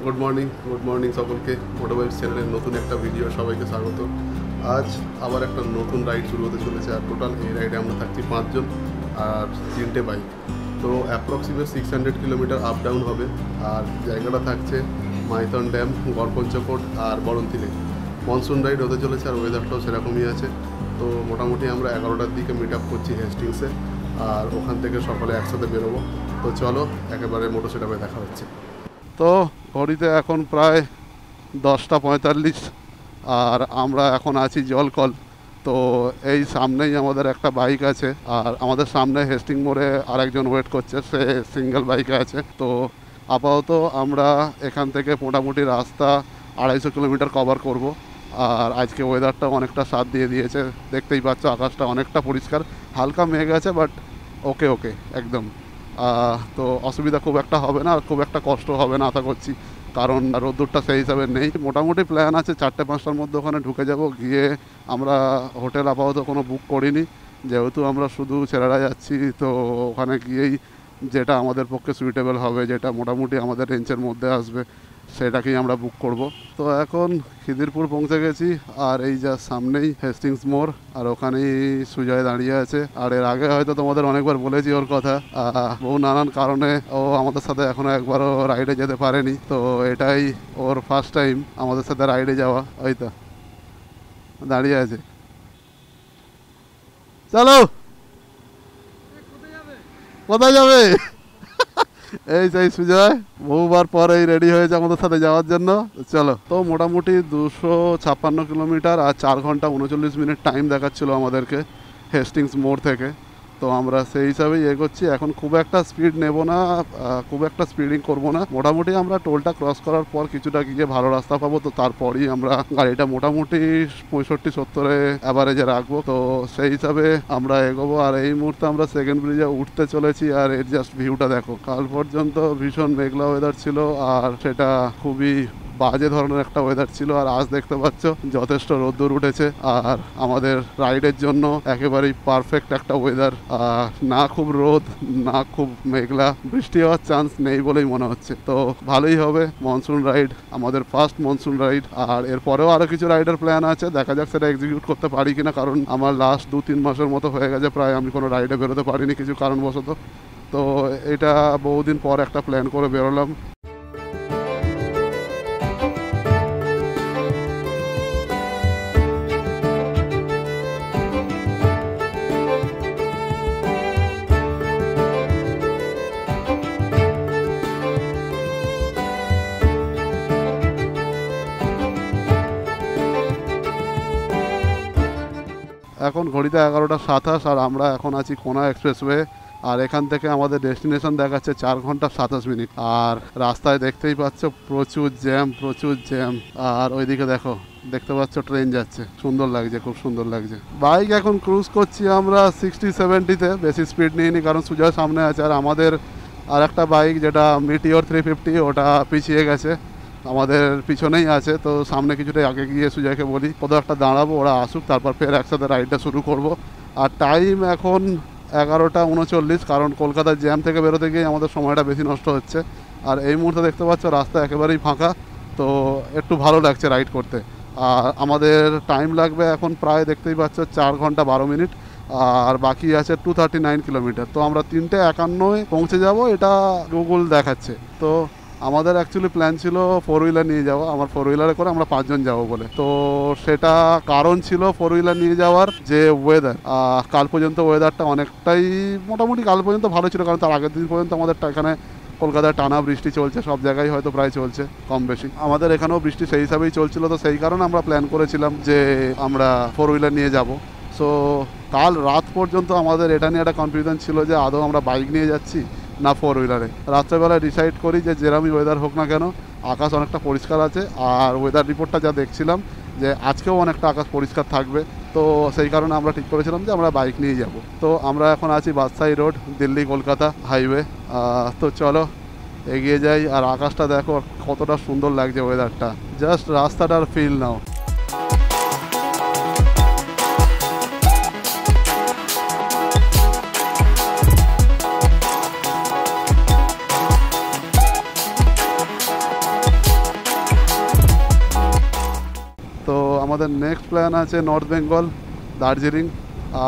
Good morning সকলকে। মোটো bike চ্যানেলের নতুন একটা ভিডিও, সবাইকে স্বাগত। আজ আবার একটা নতুন রাইড শুরু হতে চলেছে। আর টোটাল এই রাইডে আমরা থাকছি 5 জন আর 3টে বাইক। তো অ্যাপ্রক্সিমেট 600 কিলোমিটার আপ ডাউন হবে। আর জায়গাটা থাকছে মাইথন ড্যাম, গড়পঞ্চকোট আর বরন্তি লেক। মনসুন রাইড হতে চলেছে আর ওয়েদারটাও সেরকমই আছে। তো মোটামুটি আমরা 11টার দিকে মিট আপ করছি হেস্টিংসে, আর ওখান থেকে সকালে একসাথে বেরোবো। তো চলো একেবারে মোটো সেটআপে দেখা হচ্ছে। তো ঘড়িতে এখন প্রায় 10:45 আর আমরা এখন আছি জলকল। তো এই সামনেই আমাদের একটা বাইক আছে, আর আমাদের সামনে হেস্টিং মোড়ে আরেকজন ওয়েট করছে, সে সিঙ্গেল বাইকে আছে। তো আপাতত আমরা এখান থেকে মোটামুটি রাস্তা 250 কিলোমিটার কভার করব। আর আজকে ওয়েদারটা অনেকটা সাথ দিয়ে দিয়েছে, দেখতেই পাচ্ছ আকাশটা অনেকটা পরিষ্কার, হালকা মেঘ আছে, বাট ওকে একদম। তো অসুবিধা খুব একটা হবে না, আর খুব একটা কষ্ট হবে না আশা করছি, কারণ রোদ্দুরটা সেই হিসাবে নেই। মোটামুটি প্ল্যান আছে 4-5টার মধ্যে ওখানে ঢুকে যাব। গিয়ে আমরা হোটেল আপাতত কোনো বুক করিনি, যেহেতু আমরা শুধু ছেলেরা যাচ্ছি। তো ওখানে গিয়েই যেটা আমাদের পক্ষে সুইটেবল হবে, যেটা মোটামুটি আমাদের রেঞ্জের মধ্যে আসবে, সেটাকেই আমরা বুক করব। তো এখন খিদিরপুর পৌঁছে গেছি, আর এই যা সামনেই হেস্টিংস মোড়, আর ওখানেই সুজয় দাঁড়িয়ে আছে। আর এর আগে হয়তো তোমাদের অনেকবার বলেছি ওর কথা, বহু নানান কারণে ও আমাদের সাথে এখনো একবারও রাইডে যেতে পারেনি। তো এটাই ওর ফার্স্ট টাইম আমাদের সাথে রাইডে যাওয়া। ওই তো দাঁড়িয়ে আছে, চলো কোথায় যাবে? এই সেই সুজয় বহুবার পরে রেডি হয়েছে আমাদের সাথে যাওয়ার জন্য। চলো। তো মোটামুটি 256 কিলোমিটার আর 4 ঘন্টা 39 মিনিট টাইম দেখাচ্ছিল আমাদেরকে হেস্টিংস মোড় থেকে। তো আমরা সেই হিসাবেই এগোচ্ছি। এখন খুব একটা স্পিড নেব না, খুব একটা স্পিডিং করব না। মোটামুটি আমরা টোলটা ক্রস করার পর কিছুটা গিয়ে ভালো রাস্তা পাবো, তো তারপরই আমরা গাড়িটা মোটামুটি 65-70 অ্যাভারেজে রাখবো। তো সেই হিসাবে আমরা এগোবো। আর এই মুহূর্তে আমরা সেকেন্ড ব্রিজে উঠতে চলেছি, আর এর জাস্ট ভিউটা দেখো। কাল পর্যন্ত ভীষণ মেঘলা ওয়েদার ছিল, আর সেটা খুবই বাজে ধরনের একটা ওয়েদার ছিল। আর আজ দেখতে পাচ্ছ যথেষ্ট রোদ্দুর উঠেছে, আর আমাদের রাইডের জন্য একেবারেই পারফেক্ট একটা ওয়েদার। না খুব রোদ, না খুব মেঘলা, বৃষ্টি হওয়ার চান্স নেই বলেই মনে হচ্ছে। তো ভালোই হবে মনসুন রাইড, আমাদের ফার্স্ট মনসুন রাইড। আর এরপরেও আরও কিছু রাইডের প্ল্যান আছে, দেখা যাক সেটা এক্সিকিউট করতে পারি কিনা, কারণ আমার লাস্ট 2-3 মাসের মতো হয়ে গেছে প্রায় আমি কোনো রাইডে বেরোতে পারিনি কিছু কারণবশত। তো এটা বহুদিন পর একটা প্ল্যান করে বেরোলাম। এখন ঘড়িতে 11:27 আর আমরা এখন আছি কোনা এক্সপ্রেসওয়ে। আর এখান থেকে আমাদের ডেস্টিনেশন দেখাচ্ছে 4 ঘন্টা 27 মিনিট। আর রাস্তায় দেখতেই পাচ্ছ প্রচুর জ্যাম। আর ওইদিকে দেখো, দেখতে পাচ্ছ ট্রেন যাচ্ছে, সুন্দর লাগছে, খুব সুন্দর লাগছে। বাইক এখন ক্রুজ করছি আমরা 60-70-তে, বেশি স্পিড নিইনি কারণ সুজয় সামনে আছে। আর আমাদের আর একটা বাইক যেটা মিটিওর 350, ওটা পিছিয়ে গেছে, আমাদের পিছনেই আছে। তো সামনে কিছুটা আগে গিয়ে সুজয়কে বলি কোথাও একটা দাঁড়াবো, ওরা আসুক, তারপর ফের একসাথে রাইডটা শুরু করব। আর টাইম এখন 11:39, কারণ কলকাতার জ্যাম থেকে বেরোতে গিয়ে আমাদের সময়টা বেশি নষ্ট হচ্ছে। আর এই মুহূর্তে দেখতে পাচ্ছ রাস্তা একেবারেই ফাঁকা, তো একটু ভালো লাগছে রাইড করতে। আর আমাদের টাইম লাগবে এখন প্রায় দেখতেই পাচ্ছ 4 ঘন্টা 12 মিনিট, আর বাকি আছে 239 কিলোমিটার। তো আমরা 3:51 পৌঁছে যাব, এটা গুগল দেখাচ্ছে। তো আমাদের অ্যাকচুয়ালি প্ল্যান ছিল 4 হুইলার নিয়ে যাওয়া, আমার 4 হুইলারে করে আমরা 5 জন যাবো বলে। তো সেটা কারণ ছিল 4 হুইলার নিয়ে যাওয়ার যে ওয়েদার, কাল পর্যন্ত ওয়েদারটা অনেকটাই মোটামুটি কাল পর্যন্ত ভালো ছিল, কারণ তার আগের দিন পর্যন্ত আমাদের এখানে কলকাতায় টানা বৃষ্টি চলছে, সব জায়গায় হয়তো প্রায় চলছে কম বেশি, আমাদের এখানেও বৃষ্টি সেই হিসাবেই চলছিল। তো সেই কারণে আমরা প্ল্যান করেছিলাম যে আমরা 4 হুইলার নিয়ে যাব। সো কাল রাত পর্যন্ত আমাদের এটা নিয়ে একটা কনফিউশন ছিল যে আদৌ আমরা বাইক নিয়ে যাচ্ছি না 4 হুইলারে। রাত্রেবেলায় ডিসাইড করি যে যেরকমই ওয়েদার হোক না কেন, আকাশ অনেকটা পরিষ্কার আছে। আর ওয়েদার রিপোর্টটা যা দেখছিলাম যে আজকেও অনেকটা আকাশ পরিষ্কার থাকবে, তো সেই কারণে আমরা ঠিক করেছিলাম যে আমরা বাইক নিয়ে যাব। তো আমরা এখন আছি বাদশাহী রোড, দিল্লি কলকাতা হাইওয়ে। তো চলো এগিয়ে যাই। আর আকাশটা দেখো কতটা সুন্দর লাগছে, ওয়েদারটা জাস্ট রাস্তাটার ফিল নাও। আমাদের নেক্সট প্ল্যান আছে নর্থ বেঙ্গল, দার্জিলিং।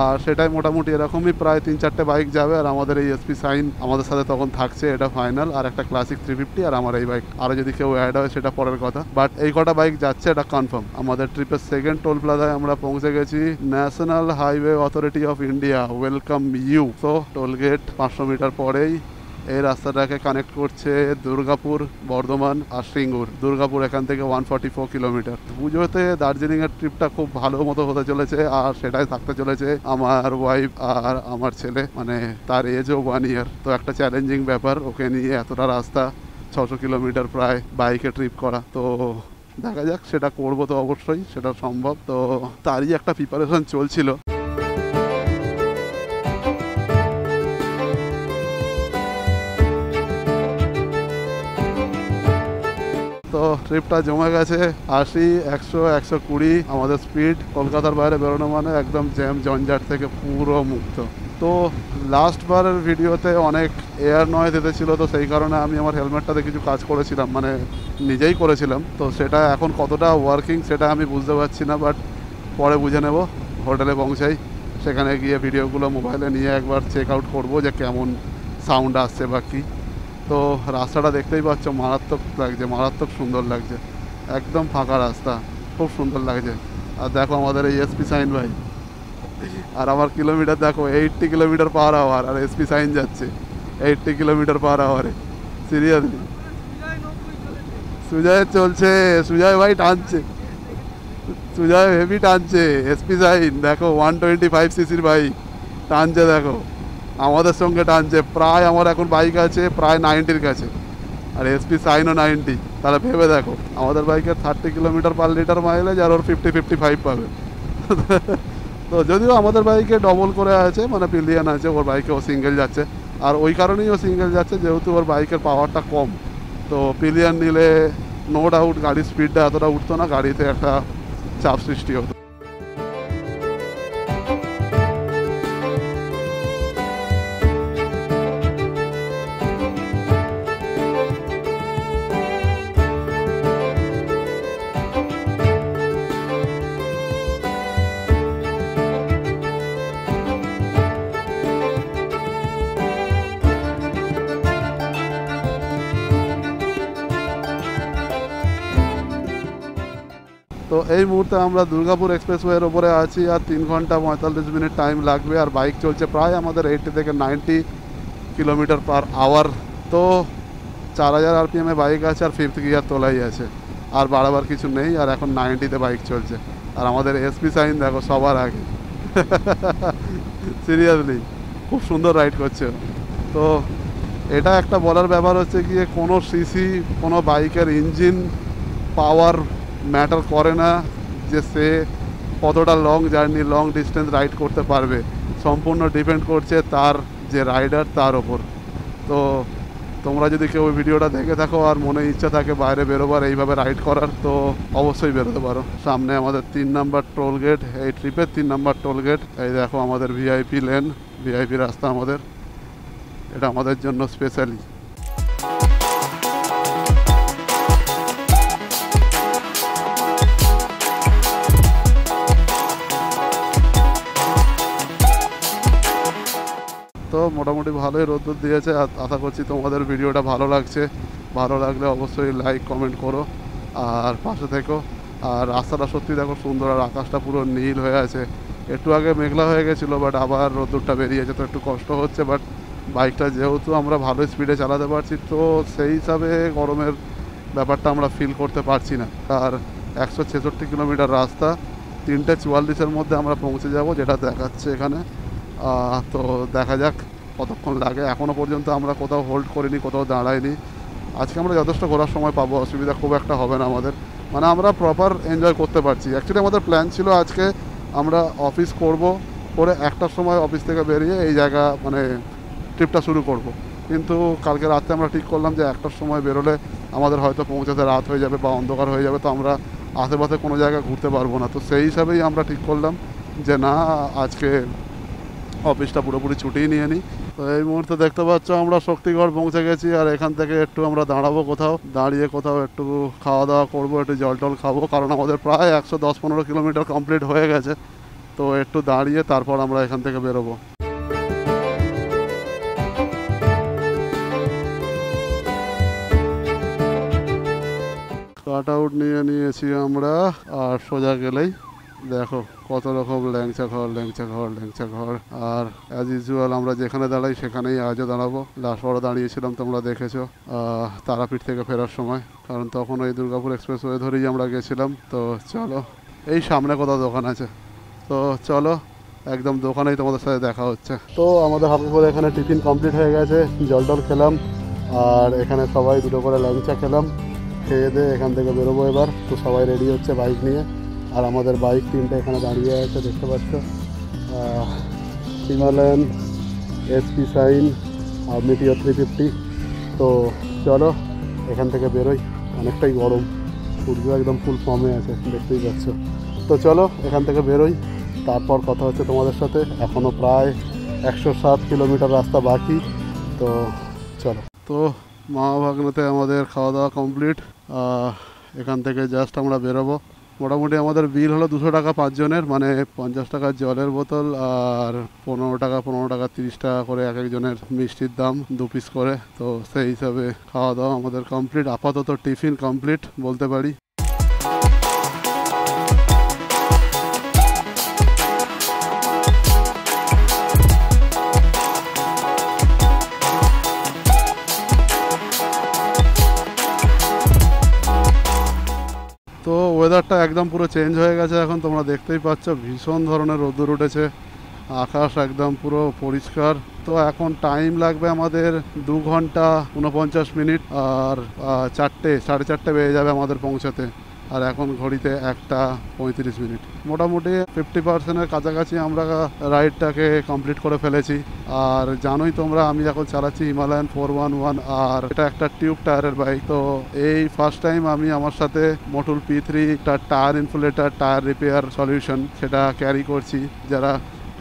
আর সেটাই মোটামুটি এরকমই প্রায় 3-4টে বাইক যাবে, আর আমাদের এই এসপি সাইন আমাদের সাথে তখন থাকছে, এটা ফাইনাল। আর একটা ক্লাসিক 350 আর আমার এই বাইক, আরও যদি কেউ অ্যাড হয় সেটা পরের কথা, বাট এই কটা বাইক যাচ্ছে এটা কনফার্ম। আমাদের ট্রিপের সেকেন্ড টোল প্লাজায় আমরা পৌঁছে গেছি। National highway authority of India welcome you. তো টোল গেট 500 মিটার পরেই। এই রাস্তাটাকে কানেক্ট করছে দুর্গাপুর, বর্ধমান আর সিঙ্গুর। দুর্গাপুর এখান থেকে 144 কিলোমিটার। পুজোতে দার্জিলিংয়ের ট্রিপটা খুব ভালো মতো হতে চলেছে, আর সেটাই থাকতে চলেছে আমার ওয়াইফ আর আমার ছেলে, মানে তার এজও 1 ইয়ার। তো একটা চ্যালেঞ্জিং ব্যাপার ওকে নিয়ে এতটা রাস্তা 600 কিলোমিটার প্রায় বাইকে ট্রিপ করা। তো দেখা যাক, সেটা করবো তো অবশ্যই, সেটা সম্ভব। তো তারই একটা প্রিপারেশন চলছিল। তো ট্রিপটা জমে গেছে। 80, 100, 120 আমাদের স্পিড। কলকাতার বাইরে বেরোনো মানে একদম জ্যাম জঞ্জাট থেকে পুরো মুক্ত। তো লাস্ট বারের ভিডিওতে অনেক এয়ার নয়েজ এসেছিল, তো সেই কারণে আমি আমার হেলমেটটাতে কিছু কাজ করেছিলাম, মানে নিজেই করেছিলাম। তো সেটা এখন কতটা ওয়ার্কিং সেটা আমি বুঝতে পারছি না, বাট পরে বুঝে নেব। হোটেলে পৌঁছাই, সেখানে গিয়ে ভিডিওগুলো মোবাইলে নিয়ে একবার চেক আউট করবো যে কেমন সাউন্ড আসছে বা কী। তো রাস্তাটা দেখতেই পাচ্ছ, মারাত্মক লাগছে, মারাত্মক সুন্দর লাগছে। একদম ফাঁকা রাস্তা, খুব সুন্দর লাগছে। আর দেখো আমাদের এই এসপি সাইন ভাই, আর আমার কিলোমিটার দেখো 80 কিলোমিটার পার আওয়ার, আর এসপি সাইন যাচ্ছে 80 কিলোমিটার পার আওয়ারে। সিরিয়াসলি সুজয় চলছে, সুজয় ভাই টানছে, সুজয় হেভি টানছে। এসপি সাইন দেখো 125 সিসির বাইক টানছে, দেখো আমাদের সঙ্গে টানছে। প্রায় আমার এখন বাইক আছে প্রায় 90-র কাছে, আর এসপি সাইনও 90। তাহলে ভেবে দেখো, আমাদের বাইকের 30 কিলোমিটার পার লিটার মাইলেজ, আর ওর 50-55 পাবে। তো যদিও আমাদের বাইকে ডবল করে আছে, মানে পিলিয়ন আছে, ওর বাইকে ও সিঙ্গেল যাচ্ছে। আর ওই কারণেই ও সিঙ্গেল যাচ্ছে যেহেতু ওর বাইকের পাওয়ারটা কম। তো পিলিয়ন নিলে নো ডাউট গাড়ির স্পিডটা এতটা উঠতো না, গাড়িতে একটা চাপ সৃষ্টি হতো। তো এই মুহূর্তে আমরা দুর্গাপুর এক্সপ্রেসওয়ের ওপরে আছি, আর 3 ঘন্টা 45 মিনিট টাইম লাগবে। আর বাইক চলছে প্রায় আমাদের 80 থেকে 90 কিলোমিটার পার আওয়ার। তো 4000 RPM-এ বাইক আছে, আর 5th গিয়ার তোলাই আছে, আর বাড়াবার কিছু নেই। আর এখন 90-তে বাইক চলছে, আর আমাদের এসপি সাইন দেখো সবার আগে। সিরিয়াসলি খুব সুন্দর রাইড করছে। তো এটা একটা বলার ব্যাপার হচ্ছে গিয়ে, কোনো সিসি, কোনো বাইকের ইঞ্জিন পাওয়ার ম্যাটার করে না যে সে কতটা long journey, long distance ride করতে পারবে। সম্পূর্ণ ডিপেন্ড করছে তার যে রাইডার তার ওপর। তো তোমরা যদি কেউ ওই ভিডিওটা দেখে থাকো আর মনে ইচ্ছা থাকে বাইরে বেরোবার, এইভাবে রাইড করার, তো অবশ্যই বেরোতে পারো। সামনে আমাদের 3 নাম্বার টোল গেট, এই ট্রিপের 3 নাম্বার টোল গেট। এই দেখো আমাদের ভিআইপি লেন, ভিআইপি রাস্তা আমাদের, এটা আমাদের জন্য স্পেশালি। তো মোটামুটি ভালোই রোদ্দুর দিয়েছে, আশা করছি তোমাদের ভিডিওটা ভালো লাগছে। ভালো লাগলে অবশ্যই লাইক কমেন্ট করো আর পাশে থেকো। আর রাস্তাটা সত্যি দেখো সুন্দর, আর আকাশটা পুরো নীল হয়ে আছে। একটু আগে মেঘলা হয়ে গেছিলো, বাট আবার রোদ্দুরটা বেরিয়েছে, তো একটু কষ্ট হচ্ছে। বাট বাইকটা যেহেতু আমরা ভালো স্পিডে চালাতে পারছি, তো সেই হিসাবে গরমের ব্যাপারটা আমরা ফিল করতে পারছি না। আর 166 কিলোমিটার রাস্তা, 3:44-এর মধ্যে আমরা পৌঁছে যাব, যেটা দেখাচ্ছে এখানে। তো দেখা যাক কতক্ষণ লাগে। এখনও পর্যন্ত আমরা কোথাও হোল্ড করিনি, কোথাও দাঁড়াইনি। আজকে আমরা যথেষ্ট ঘোরার সময় পাবো, অসুবিধা খুব একটা হবে না আমাদের, মানে আমরা প্রপার এনজয় করতে পারছি। অ্যাকচুয়ালি আমাদের প্ল্যান ছিল আজকে আমরা অফিস করব, করে 1টার সময় অফিস থেকে বেরিয়ে এই জায়গা মানে ট্রিপটা শুরু করব। কিন্তু কালকে রাতে আমরা ঠিক করলাম যে 1টার সময় বেরোলে আমাদের হয়তো পৌঁছাতে রাত হয়ে যাবে বা অন্ধকার হয়ে যাবে, তো আমরা আশেপাশে কোনো জায়গায় ঘুরতে পারবো না। তো সেই হিসাবেই আমরা ঠিক করলাম যে না, আজকে অফিসটা পুরোপুরি ছুটিয়ে নিয়ে নিই, তো এই মুহূর্তে দেখতে পাচ্ছ আমরা শক্তিগড় পৌঁছে গেছি, আর এখান থেকে একটু আমরা দাঁড়াবো, কোথাও দাঁড়িয়ে কোথাও একটু খাওয়া দাওয়া করবো, একটু জল টল খাবো, কারণ আমাদের প্রায় 110-15 কিলোমিটার কমপ্লিট হয়ে গেছে। তো একটু দাঁড়িয়ে তারপর আমরা এখান থেকে বেরোবো। কাট আউট নিয়ে নিয়েছি আমরা, আর সোজা গেলেই দেখো কত রকম ল্যাংচা ঘর, ল্যাংচা ঘর, ল্যাংচা ঘর। আর অ্যাজ ইউজুয়াল আমরা যেখানে দাঁড়াই সেখানেই আজও দাঁড়াবো। লাস্টবারও দাঁড়িয়েছিলাম, তোমরা দেখেছো তারাপীঠ থেকে ফেরার সময়, কারণ তখন ওই দুর্গাপুর এক্সপ্রেসওয়ে ধরেই আমরা গেছিলাম। তো চলো, এই সামনে কোথাও দোকান আছে, তো চলো একদম দোকানেই তোমাদের সাথে দেখা হচ্ছে। তো আমাদের হালকা করে এখানে টিফিন কমপ্লিট হয়ে গেছে, জল টল খেলাম, আর এখানে সবাই দুটো করে ল্যাংচা খেলাম। খেয়ে দিয়ে এখান থেকে বেরোবো এবার। তো সবাই রেডি হচ্ছে বাইক নিয়ে, আর আমাদের বাইক তিনটে এখানে দাঁড়িয়ে আছে, দেখতে পাচ্ছ, হিমালয়ান, এসপি সাইন আর মিটিও 350। তো চলো এখান থেকে বেরোই, অনেকটাই গরম, সূর্য একদম ফুল ফর্মে আছে, দেখতেই পাচ্ছ। তো চলো এখান থেকে বেরোই, তারপর কথা হচ্ছে তোমাদের সাথে। এখনও প্রায় 107 কিলোমিটার রাস্তা বাকি, তো চলো। তো মা ভাগ্নেতে আমাদের খাওয়া দাওয়া কমপ্লিট, এখান থেকে জাস্ট আমরা বেরোবো। মোটামুটি আমাদের বিল হলো 200 টাকা 5 জনের, মানে 50 টাকার জলের বোতল আর 15 টাকা 30 টাকা করে এক একজনের মিষ্টির দাম, 2 পিস করে। তো সেই হিসাবে খাওয়া দাওয়া আমাদের কমপ্লিট, আপাতত টিফিন কমপ্লিট বলতে পারি। তো ওয়েদারটা একদম পুরো চেঞ্জ হয়ে গেছে এখন, তোমরা দেখতেই পাচ্ছ ভীষণ ধরনের রোদ্দুর উঠেছে, আকাশ একদম পুরো পরিষ্কার। তো এখন টাইম লাগবে আমাদের 2 ঘন্টা 49 মিনিট, আর 4:30 বেজে যাবে আমাদের পৌঁছাতে। আর এখন ঘড়িতে 1:35 মিনিট, মোটামুটি 50%-এর কাছাকাছি আমরা রাইডটাকে কমপ্লিট করে ফেলেছি। আর জানোই তোমরা আমি এখন চালাচ্ছি হিমালয়ান 411, আর এটা একটা টিউব টায়ারের বাইক। তো এই ফার্স্ট টাইম আমি আমার সাথে মোটুল P3 একটা tyre inflator, tyre repair solution, সেটা ক্যারি করছি। যারা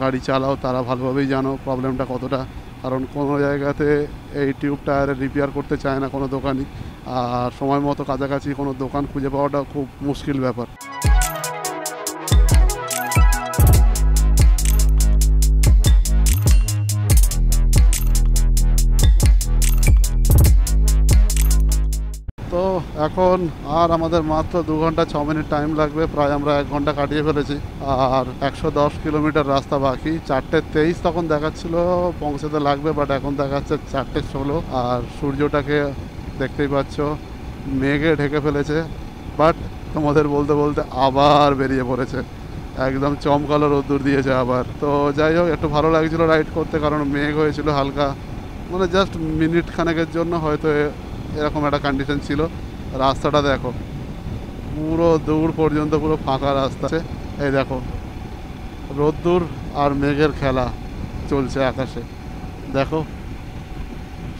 গাড়ি চালাও তারা ভালোভাবেই জানো প্রবলেমটা কতটা, কারণ কোনো জায়গাতে এই টিউব টায়ারের রিপেয়ার করতে চায় না কোনো দোকানই, আর সময় মতো কাছাকাছি কোনো দোকান খুঁজে পাওয়াটা খুব মুশকিল ব্যাপার। তো এখন আর আমাদের মাত্র 2 ঘন্টা 6 মিনিট টাইম লাগবে, প্রায় আমরা 1 ঘন্টা কাটিয়ে ফেলেছি, আর 110 কিলোমিটার রাস্তা বাকি। 4:23 তখন দেখাচ্ছিল পৌঁছাতে লাগবে, বাট এখন দেখাচ্ছে 4:16। আর সূর্যটাকে দেখতেই পাচ্ছ মেঘে ঢেকে ফেলেছে, বাট তোমাদের বলতে বলতে আবার বেরিয়ে পড়েছে, একদম চমকালো রোদ্দুর দিয়েছে আবার। তো যাই হোক, একটু ভালো লাগছিল রাইড করতে, কারণ মেঘ হয়েছিল হালকা, মানে জাস্ট মিনিট খানেকের জন্য হয়তো এরকম একটা কন্ডিশন ছিল। রাস্তাটা দেখো পুরো দূর পর্যন্ত পুরো ফাঁকা রাস্তা আছে, এই দেখো রোদ্দুর আর মেঘের খেলা চলছে আকাশে। দেখো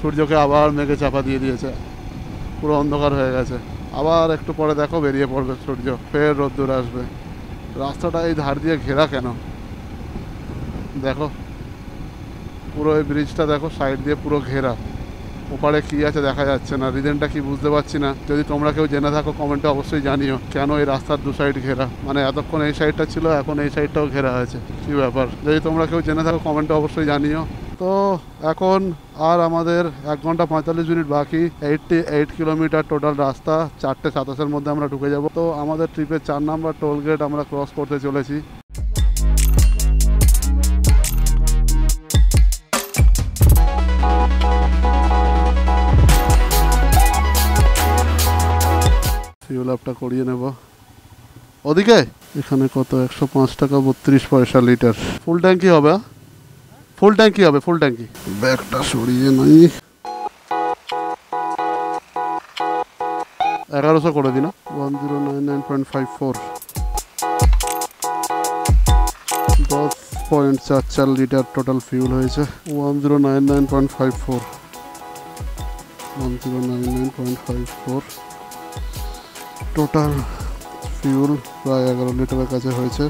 সূর্যকে আবার মেঘে চাপা দিয়ে দিয়েছে, পুরো অন্ধকার হয়ে গেছে। আবার একটু পরে দেখো বেরিয়ে পড়বে সূর্য, ফের রোদ্দুর আসবে। রাস্তাটা এই ধার দিয়ে ঘেরা কেন দেখো, পুরো এই ব্রিজটা দেখো সাইড দিয়ে পুরো ঘেরা, ওপারে কি আছে দেখা যাচ্ছে না, রিজনটা কি বুঝতে পারছি না। যদি তোমরা কেউ জেনে থাকো কমেন্টে অবশ্যই জানিও, কেন এই রাস্তার 2 সাইড ঘেরা, মানে এতক্ষণ এই সাইডটা ছিল এখন এই সাইডটাও ঘেরা হয়েছে, কি ব্যাপার। যদি তোমরা কেউ জেনে থাকো কমেন্টে অবশ্যই জানিও। তো এখন আর আমাদের 1 ঘন্টা 45 মিনিট বাকি, 88 কিলোমিটার টোটাল রাস্তা। 4:27-এর মধ্যে আমরা ঢুকে যাব। তো আমাদের ট্রিপের 4 নাম্বার টোল গেট আমরা ক্রস করতে চলেছি। ফিউল আপটা করিয়ে নেব ওদিকে। এখানে কত 105 টাকা 32 পয়সা লিটার। ফুল ট্যাঙ্কি হবে, ফুল ট্যাঙ্কি হবে, ফুল ট্যাঙ্কি। ব্যাগটা সরিয়ে নাই, 1100 করে দিন। 1099.54, 10.44 লিটার টোটাল ফিউল হয়েছে। 1099.54, 1099.54 টোটাল ফিউল প্রায় 11 লিটারের কাছে হয়েছে।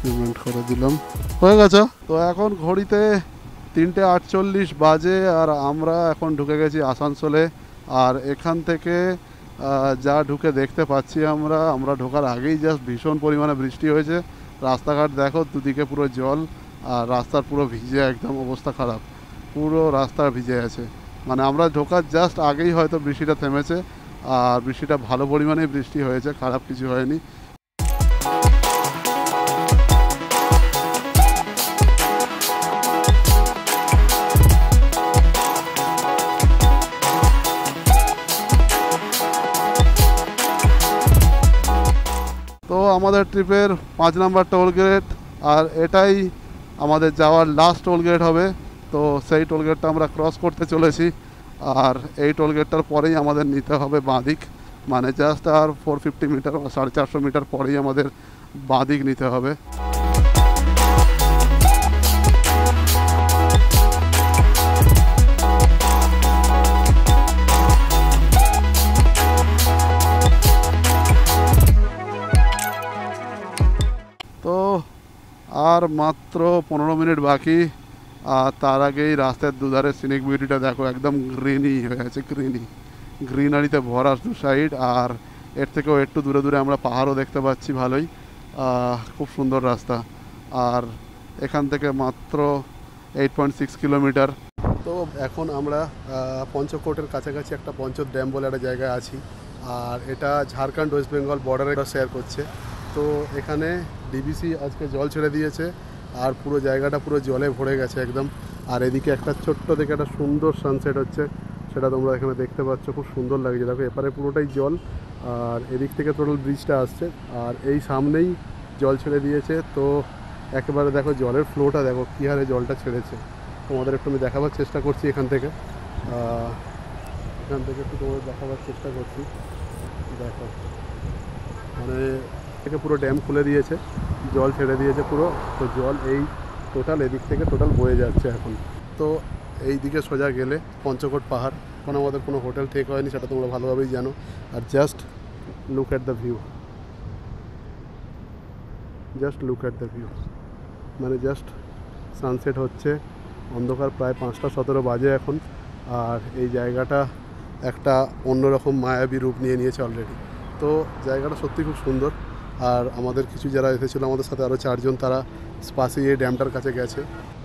পেমেন্ট করে দিলাম, হয়ে গেছে। তো এখন ঘড়িতে 3:48 বাজে আর আমরা এখন ঢুকে গেছি আসানসোলে। আর এখান থেকে যা ঢুকে দেখতে পাচ্ছি আমরা ঢোকার আগেই জাস্ট ভীষণ পরিমাণে বৃষ্টি হয়েছে। রাস্তাঘাট দেখো, দুদিকে পুরো জল, আর রাস্তার পুরো ভিজে একদম অবস্থা খারাপ, পুরো রাস্তা ভিজে আছে। মানে আমরা ঢোকার জাস্ট আগেই হয়তো বৃষ্টিটা থেমেছে, আর বৃষ্টিটা ভালো পরিমাণেই বৃষ্টি হয়েছে, খারাপ কিছু হয়নি। তো আমাদের ট্রিপের 5 নাম্বার টোল গেট, আর এটাই আমাদের যাওয়ার লাস্ট টোল গেট হবে। তো সেই টোল গেটটা আমরা ক্রস করতে চলেছি, আর এই টোল গেটটার পরেই আমাদের নিতে হবে বাঁদিক। মানে জাস্ট আর 450 মিটার বা 450 মিটার পরেই আমাদের বাঁদিক নিতে হবে। তো আর মাত্র 15 মিনিট বাকি, আর তার আগেই রাস্তার দুধারে সিনিক বিউটিটা দেখো, একদম গ্রিনই হয়ে আছে, গ্রিনারিতে ভরা দু সাইড। আর এর থেকেও একটু দূরে দূরে আমরা পাহাড়ও দেখতে পাচ্ছি ভালোই, খুব সুন্দর রাস্তা। আর এখান থেকে মাত্র 8.6 কিলোমিটার। তো এখন আমরা পঞ্চকোটের কাছাকাছি একটা পঞ্চত ড্যাম বলে একটা জায়গায় আছি, আর এটা ঝাড়খণ্ড ওয়েস্ট বেঙ্গল বর্ডারে শেয়ার করছে। তো এখানে ডিবিসি আজকে জল ছেড়ে দিয়েছে, আর পুরো জায়গাটা পুরো জলে ভরে গেছে একদম। আর এদিকে একটা ছোট্ট থেকে একটা সুন্দর সানসেট হচ্ছে, সেটা তোমরা এখানে দেখতে পাচ্ছ, খুব সুন্দর লাগছে। দেখো এপারে পুরোটাই জল, আর এদিক থেকে টোটাল ব্রিজটা আসছে, আর এই সামনেই জল ছেড়ে দিয়েছে। তো একেবারে দেখো জলের ফ্লোটা দেখো কী হারে জলটা ছেড়েছে। তোমাদের একটু আমি দেখাবার চেষ্টা করছি এখান থেকে একটু তোমাদের দেখাবার চেষ্টা করছি। দেখো মানে থেকে পুরো ড্যাম খুলে দিয়েছে, জল ছেড়ে দিয়েছে পুরো। তো জল এই টোটাল এদিক থেকে টোটাল বয়ে যাচ্ছে এখন। তো এই দিকে সোজা গেলে পঞ্চকোট পাহাড়। এখন আমাদের কোনো হোটেল ঠিক হয়নি, সেটা তোমরা ভালোভাবেই জানো। আর just look at the view, মানে জাস্ট সানসেট হচ্ছে, অন্ধকার প্রায় 5টা 17 বাজে এখন। আর এই জায়গাটা একটা অন্যরকম মায়াবী রূপ নিয়ে নিয়েছে অলরেডি। তো জায়গাটা সত্যি খুব সুন্দর। আর আমাদের কিছু যারা এসেছিলো আমাদের সাথে, আরও 4 জন, তারা পাশেই এই ড্যামটার কাছে গেছে।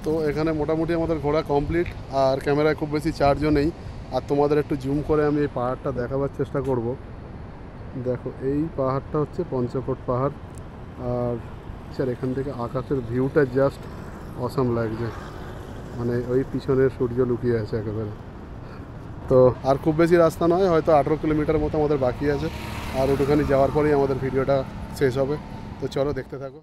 তো এখানে মোটামুটি আমাদের ঘোরা কমপ্লিট, আর ক্যামেরায় খুব বেশি চার্জও নেই। আর তোমাদের একটু জুম করে আমি এই পাহাড়টা দেখাবার চেষ্টা করব। দেখো এই পাহাড়টা হচ্ছে পঞ্চকোট পাহাড়, আর স্যার এখান থেকে আকাশের ভিউটা জাস্ট অসাম লাগছে, মানে ওই পিছনের সূর্য লুকিয়ে আছে একেবারে। তো আর খুব বেশি রাস্তা নয়, হয়তো 18 কিলোমিটার মতো আমাদের বাকি আছে, আর ওটুখানি যাওয়ার পরেই আমাদের ভিডিওটা শেষ হবে। তো চলো দেখতে থাকো।